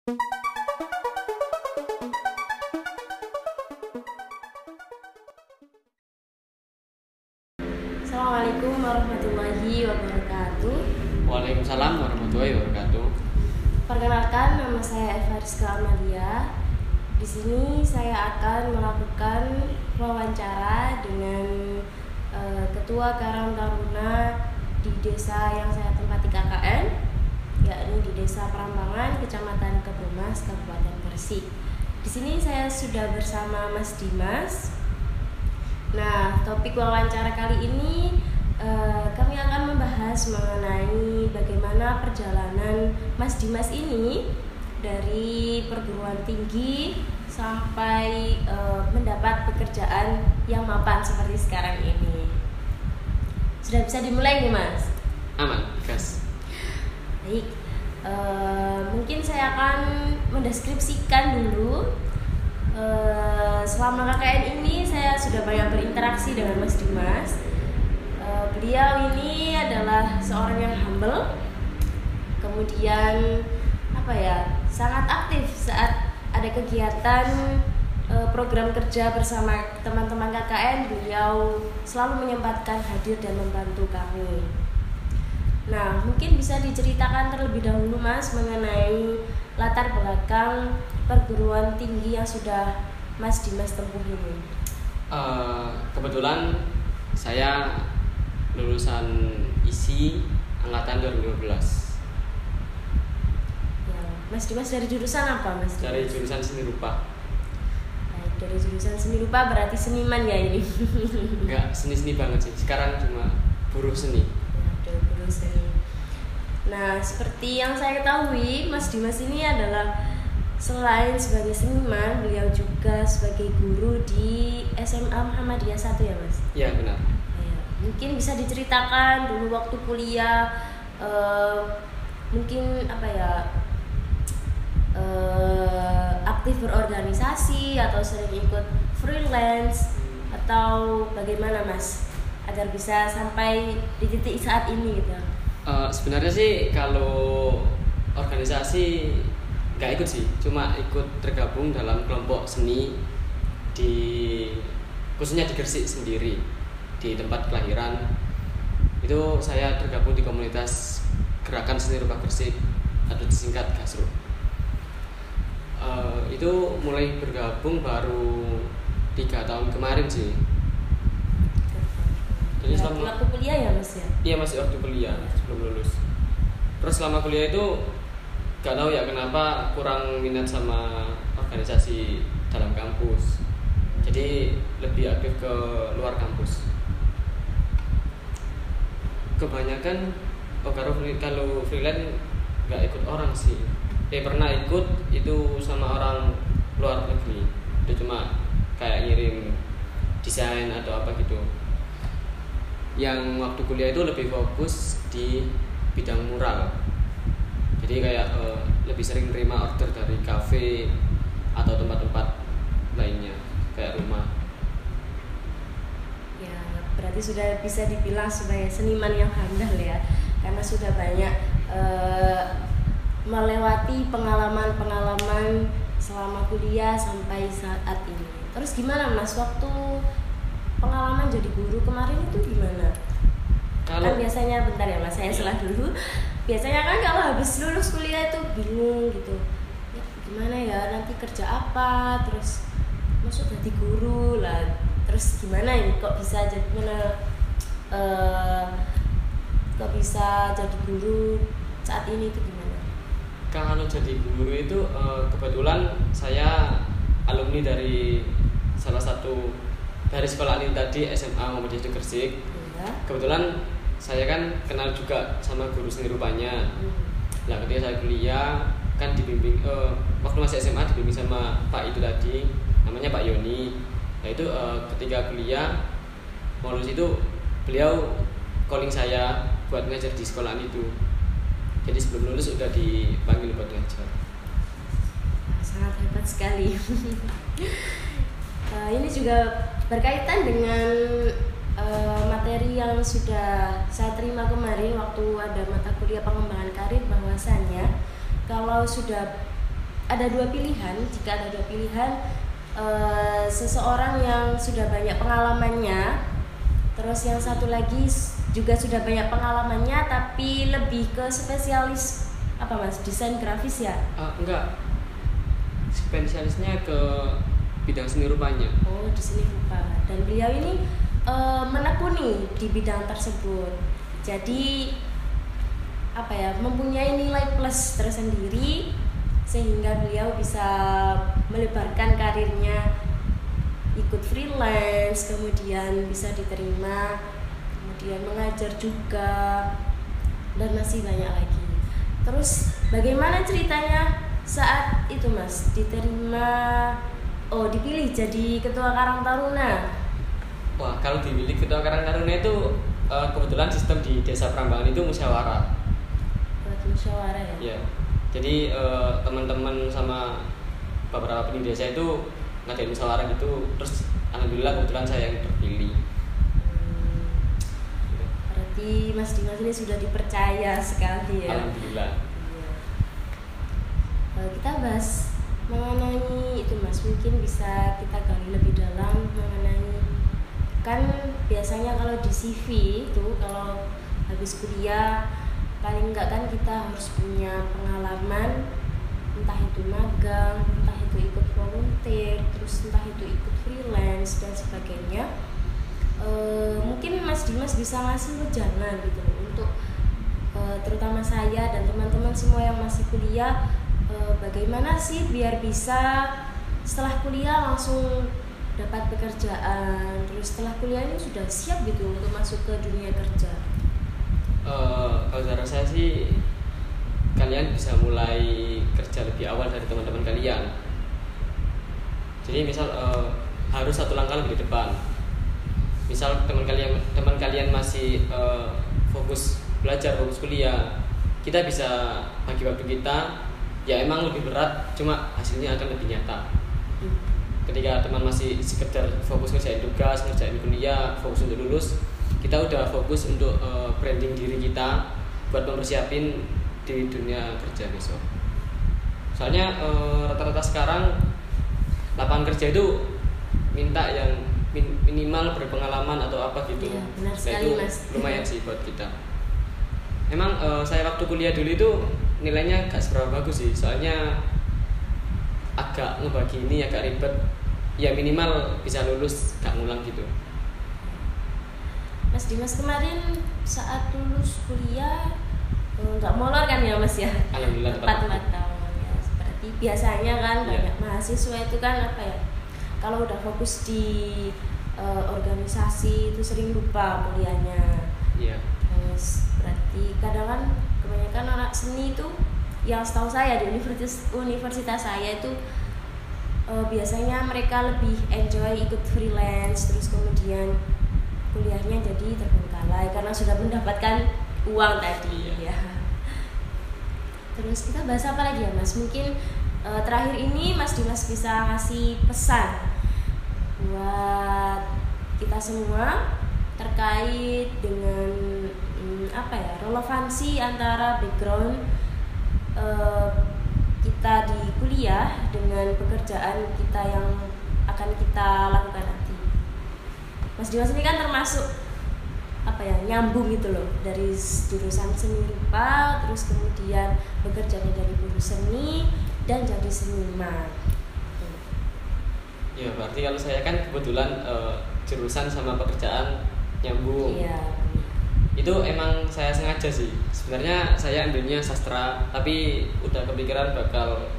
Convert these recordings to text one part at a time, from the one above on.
Assalamualaikum warahmatullahi wabarakatuh. Waalaikumsalam warahmatullahi wabarakatuh. Perkenalkan, nama saya Eva Rizka Amalia. Di sini saya akan melakukan wawancara dengan Ketua Karang Taruna di desa yang saya tempati KKN, yakni di Desa Prambangan, Kecamatan Kebomas, Kabupaten Gresik. Di sini saya sudah bersama Mas Dimas. Nah, topik wawancara kali ini kami akan membahas mengenai bagaimana perjalanan Mas Dimas ini dari perguruan tinggi sampai mendapat pekerjaan yang mapan seperti sekarang ini. Sudah bisa dimulai nih, Mas? Aman, gas. Baik, mungkin saya akan mendeskripsikan dulu. Selama KKN ini saya sudah banyak berinteraksi dengan Mas Dimas. Beliau ini adalah seorang yang humble, kemudian sangat aktif saat ada kegiatan program kerja bersama teman-teman KKN. Beliau selalu menyempatkan hadir dan membantu kami. Nah, mungkin bisa diceritakan terlebih dahulu, Mas, mengenai latar belakang perguruan tinggi yang sudah Mas Dimas tempuh ini. Kebetulan saya lulusan ISI angkatan 2015. Ya, Mas Dimas dari jurusan apa, Mas Dimas? Dari jurusan seni rupa. Baik, dari jurusan seni rupa berarti seniman ya ini? Enggak seni-seni banget sih. Sekarang cuma buruh seni. Ya, buruh seni. Nah, seperti yang saya ketahui, Mas Dimas ini adalah selain sebagai seniman, beliau juga sebagai guru di SMA Muhammadiyah 1 ya, Mas? Iya, benar. Ya, mungkin bisa diceritakan dulu waktu kuliah, mungkin aktif berorganisasi atau sering ikut freelance atau bagaimana, Mas? Agar bisa sampai di titik saat ini gitu. Sebenarnya sih kalau organisasi nggak ikut sih, cuma ikut tergabung dalam kelompok seni khususnya di Gresik sendiri, di tempat kelahiran. Itu saya tergabung di komunitas Gerakan Seni Rupa Gresik atau disingkat GASRU. Itu mulai bergabung baru 3 tahun kemarin sih. Jadi selama waktu kuliah ya, Mas ya? Iya, masih waktu kuliah sebelum lulus. Terus selama kuliah itu gak tahu ya kenapa kurang minat sama organisasi dalam kampus. Jadi lebih aktif ke luar kampus. Kebanyakan kalau freelance gak ikut orang sih. Pernah ikut itu sama orang luar negeri. Itu cuma kayak ngirim desain atau apa gitu. Yang waktu kuliah itu lebih fokus di bidang mural. Jadi kayak lebih sering terima order dari kafe atau tempat-tempat lainnya kayak rumah. Ya, berarti sudah bisa dibilang sebagai seniman yang handal ya, karena sudah banyak melewati pengalaman-pengalaman selama kuliah sampai saat ini. Terus gimana, Mas, waktu pengalaman jadi guru kemarin itu gimana? Kan biasanya, bentar ya, Mas, saya salah dulu. Biasanya kan kalau habis lulus kuliah itu bingung gitu. Ya, gimana ya, nanti kerja apa? Terus masuk jadi guru lah. Terus gimana ini kok bisa jadi guru saat ini itu gimana? Kalau jadi guru itu kebetulan saya alumni dari salah satu dari sekolah ini tadi, SMA Muhammadiyah Gresik. Ya. Kebetulan saya kan kenal juga sama guru seni rupanya. Nah, ketika saya kuliah kan dibimbing waktu masih SMA dibimbing sama Pak itu tadi, namanya Pak Yoni. Nah, itu ketika kuliah mau lulus itu beliau calling saya buat ngajar di sekolah itu. Jadi sebelum lulus sudah dipanggil buat ngajar. Sangat hebat sekali. Ini juga berkaitan dengan materi yang sudah saya terima kemarin waktu ada mata kuliah pengembangan karir, bahwasannya kalau sudah ada dua pilihan. Jika ada dua pilihan, seseorang yang sudah banyak pengalamannya, terus yang satu lagi juga sudah banyak pengalamannya tapi lebih ke spesialis apa mas, desain grafis ya? Enggak, spesialisnya ke bidang seni rupanya. Oh, di seni rupa. Dan beliau ini menekuni di bidang tersebut. Jadi apa ya, mempunyai nilai plus tersendiri sehingga beliau bisa melebarkan karirnya, ikut freelance, kemudian bisa diterima, kemudian mengajar juga, dan masih banyak lagi. Terus bagaimana ceritanya saat itu mas dipilih jadi ketua Karang Taruna? Wah, kalau dipilih ketua Karang Taruna itu kebetulan sistem di Desa Prambanan itu musyawarah. Musyawarah ya? Iya. Jadi teman-teman sama beberapa pendiri desa itu ngadain musyawarah gitu, terus alhamdulillah kebetulan saya yang terpilih. Berarti Mas Dimas ini sudah dipercaya sekali ya? Alhamdulillah. Iya. Kita bahas mengenai itu mas, mungkin bisa kita gali lebih dalam mengenai, kan biasanya kalau di CV itu kalau habis kuliah paling enggak kan kita harus punya pengalaman, entah itu magang, entah itu ikut volunteer, terus entah itu ikut freelance dan sebagainya. Mungkin Mas Dimas bisa ngasih wejangan gitu untuk terutama saya dan teman-teman semua yang masih kuliah, bagaimana sih biar bisa setelah kuliah langsung dapat pekerjaan, terus setelah kuliah ini sudah siap gitu untuk masuk ke dunia kerja. Kalau cara saya sih, kalian bisa mulai kerja lebih awal dari teman-teman kalian. Jadi misal harus satu langkah lebih depan. Misal teman kalian masih fokus belajar, fokus kuliah, kita bisa bagi waktu kita. Ya emang lebih berat, cuma hasilnya akan lebih nyata. Ketika teman masih sekedar fokus ngerjain tugas, ngerjain kuliah, fokus untuk lulus, kita udah fokus untuk branding diri kita buat mempersiapin di dunia kerja besok. Soalnya rata-rata sekarang lapangan kerja itu minta yang minimal berpengalaman atau apa gitu. Ya, benar sekali, itu mas. lumayan sih buat kita. Emang saya waktu kuliah dulu itu nilainya gak seberapa bagus sih, soalnya agak ngebagi ini agak ribet. Ya minimal bisa lulus, gak ngulang gitu. Mas Dimas kemarin saat lulus kuliah nggak molor kan ya mas ya? Alhamdulillah tepat tahun ya. Seperti biasanya kan banyak mahasiswa itu kan apa ya, kalau udah fokus di organisasi itu sering lupa kuliahnya. Iya. Terus berarti kadang kan kebanyakan anak seni itu yang setahu saya di universitas saya itu biasanya mereka lebih enjoy ikut freelance, terus kemudian kuliahnya jadi terbengkalai karena sudah mendapatkan uang tadi ya. Terus kita bahas apa lagi ya mas? Mungkin terakhir ini Mas Dimas bisa ngasih pesan buat kita semua terkait dengan relevansi antara background kita di kuliah dengan pekerjaan kita yang akan kita lakukan nanti. Mas Dimas ini kan termasuk nyambung gitu loh, dari jurusan seni rupa terus kemudian bekerja menjadi guru seni dan jadi seniman. Ya berarti kalau saya kan kebetulan jurusan sama pekerjaan nyambung. Iya. Itu emang saya sengaja sih. Sebenarnya saya ambilnya sastra, tapi udah kepikiran bakal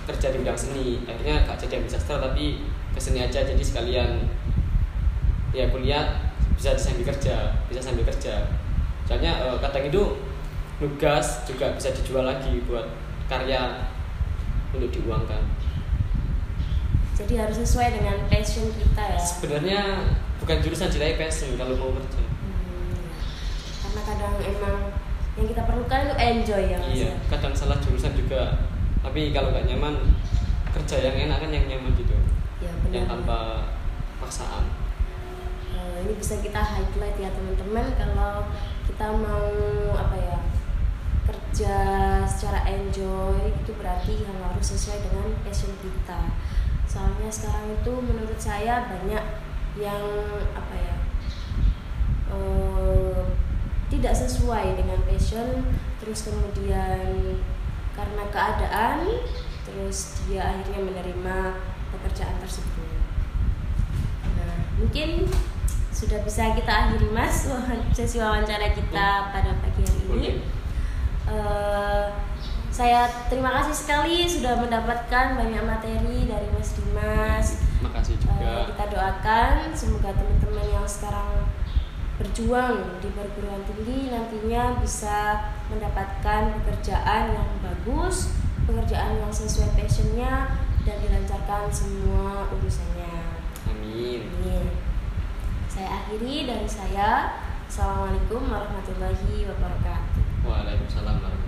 kerja di bidang seni. Akhirnya gak jadi ambil sastra tapi ke seni aja, jadi sekalian ya kuliah bisa sambil kerja. Soalnya kadang itu nugas juga bisa dijual lagi buat karya untuk diuangkan. Jadi harus sesuai dengan passion kita ya. Sebenarnya bukan jurusan jadi passion kalau mau kerja. Karena kadang emang yang kita perlukan itu enjoy ya mas. Iya, kadang salah jurusan juga. Tapi kalau gak nyaman, kerja yang enak kan yang nyaman gitu. Ya benar. Yang tanpa paksaan. Ini bisa kita highlight ya teman-teman, kalau kita mau kerja secara enjoy itu berarti yang harus sesuai dengan passion kita. Soalnya sekarang itu menurut saya banyak yang tidak sesuai dengan passion, terus kemudian karena keadaan terus dia akhirnya menerima pekerjaan tersebut. Nah, mungkin sudah bisa kita akhiri Mas sesi wawancara kita pada pagi hari ini. Saya terima kasih sekali sudah mendapatkan banyak materi dari Mas Dimas. Makasih juga. Kita doakan semoga teman-teman yang sekarang berjuang di perguruan tinggi nantinya bisa mendapatkan pekerjaan yang bagus, pekerjaan yang sesuai passionnya, dan dilancarkan semua urusannya. Amin. Saya akhiri dari saya. Assalamualaikum warahmatullahi wabarakatuh. Waalaikumsalam warahmatullahi wabarakatuh.